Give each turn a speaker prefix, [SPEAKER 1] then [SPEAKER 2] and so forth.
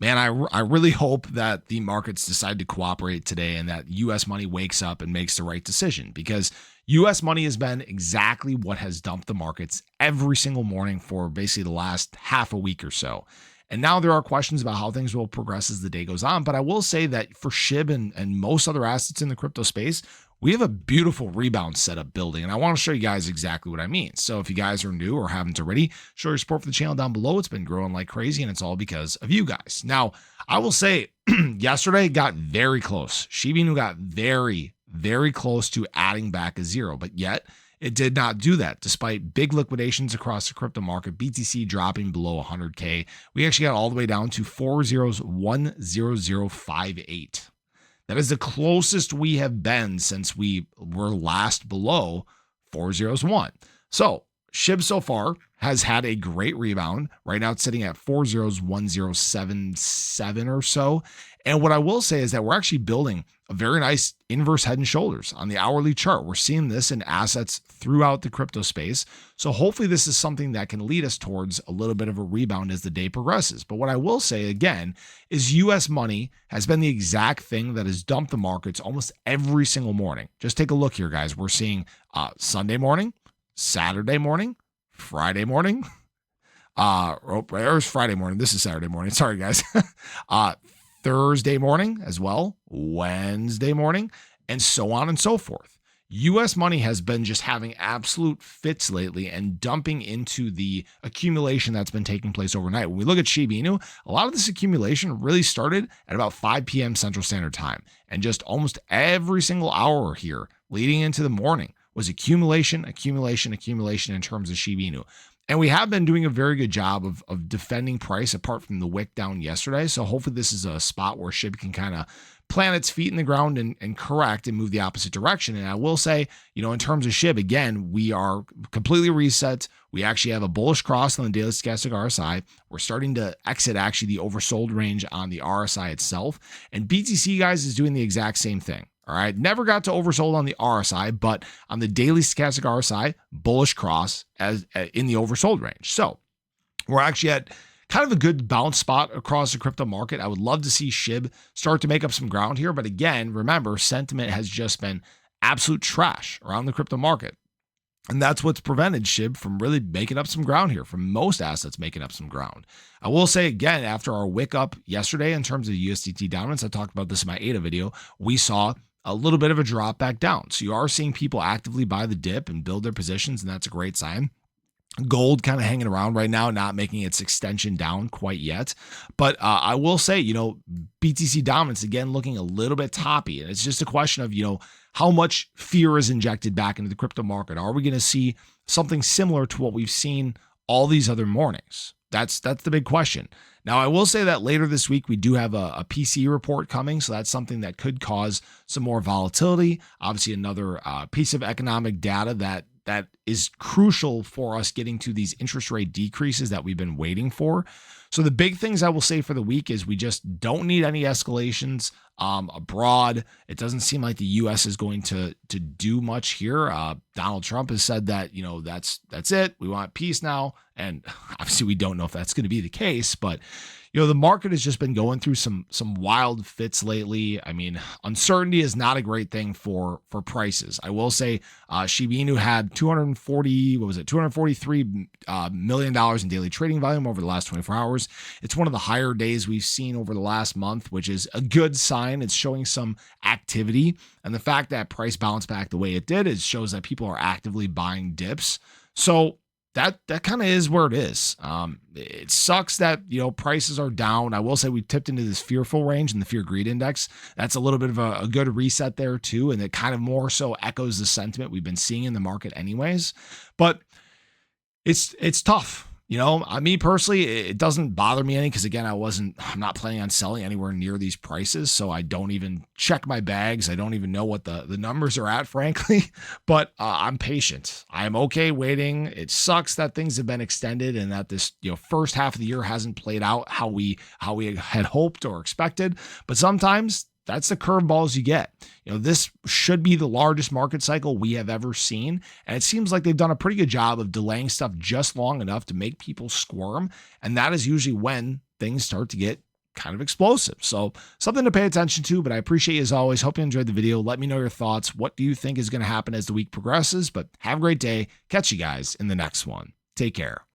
[SPEAKER 1] Man, I really hope that the markets decide to cooperate today and that US money wakes up and makes the right decision, because US money has been exactly what has dumped the markets every single morning for basically the last half a week or so. And now there are questions about how things will progress as the day goes on. But I will say that for SHIB and most other assets in the crypto space, we have a beautiful rebound setup building. And I want to show you guys exactly what I mean. So if you guys are new or haven't already, show your support for the channel down below. It's been growing like crazy, and it's all because of you guys. Now, I will say yesterday got very close. Shiba Inu got very, very close to adding back a zero, but yet it did not do that despite big liquidations across the crypto market. BTC dropping below 100K. We actually got all the way down to 4010058. That is the closest we have been since we were last below 401. So SHIB so far has had a great rebound. Right now it's sitting at 401,077 or so. And what I will say is that we're actually building a very nice inverse head and shoulders on the hourly chart. We're seeing this in assets throughout the crypto space. So hopefully this is something that can lead us towards a little bit of a rebound as the day progresses. But what I will say again is US money has been the exact thing that has dumped the markets almost every single morning. Just take a look here, guys. We're seeing Sunday morning, Saturday morning, Friday morning. There's Friday morning. This is Saturday morning. Sorry, guys. Thursday morning as well, Wednesday morning, and so on and so forth. US money has been just having absolute fits lately and dumping into the accumulation that's been taking place overnight. When we look at Shiba Inu, a lot of this accumulation really started at about 5 p.m. Central Standard Time. And just almost every single hour here leading into the morning was accumulation in terms of Shiba Inu. And we have been doing a very good job of defending price apart from the wick down yesterday. So hopefully this is a spot where SHIB can kind of plant its feet in the ground and correct and move the opposite direction. And I will say, in terms of SHIB, again, we are completely reset. We actually have a bullish cross on the daily stochastic RSI. We're starting to exit actually the oversold range on the RSI itself. And BTC, guys, is doing the exact same thing. All right. Never got to oversold on the RSI, but on the daily stochastic RSI, bullish cross as in the oversold range. So we're actually at kind of a good bounce spot across the crypto market. I would love to see SHIB start to make up some ground here. But again, remember, sentiment has just been absolute trash around the crypto market. And that's what's prevented SHIB from really making up some ground here, from most assets making up some ground. I will say again, after our wick up yesterday in terms of USDT dominance, I talked about this in my ADA video, we saw a little bit of a drop back down. So you are seeing people actively buy the dip and build their positions, and that's a great sign. Gold kind of hanging around right now, not making its extension down quite yet. But I will say, BTC dominance, again, looking a little bit toppy. And it's just a question of, how much fear is injected back into the crypto market. Are we going to see something similar to what we've seen all these other mornings? That's the big question. Now, I will say that later this week, we do have a PC report coming. So that's something that could cause some more volatility. Obviously, another piece of economic data that is crucial for us getting to these interest rate decreases that we've been waiting for. So the big things I will say for the week is we just don't need any escalations abroad. It doesn't seem like the U.S. is going to do much here. Donald Trump has said that, that's it. We want peace now. And obviously we don't know if that's going to be the case, but the market has just been going through some wild fits lately. I mean, uncertainty is not a great thing for prices. I will say Shiba Inu had $243 million in daily trading volume over the last 24 hours. It's one of the higher days we've seen over the last month, which is a good sign. It's showing some activity. And the fact that price bounced back the way it did, it shows that people are actively buying dips. So that kind of is where it is. It sucks that, prices are down. I will say we tipped into this fearful range in the fear greed index. That's a little bit of a good reset there too. And it kind of more so echoes the sentiment we've been seeing in the market anyways, but it's tough. Me personally, it doesn't bother me any because, again, I'm not planning on selling anywhere near these prices. So I don't even check my bags. I don't even know what the numbers are at, frankly, but I'm patient. I am okay waiting. It sucks that things have been extended and that this, first half of the year hasn't played out how we had hoped or expected. But sometimes that's the curveballs you get. This should be the largest market cycle we have ever seen. And it seems like they've done a pretty good job of delaying stuff just long enough to make people squirm. And that is usually when things start to get kind of explosive. So something to pay attention to, but I appreciate you as always. Hope you enjoyed the video. Let me know your thoughts. What do you think is going to happen as the week progresses? But have a great day. Catch you guys in the next one. Take care.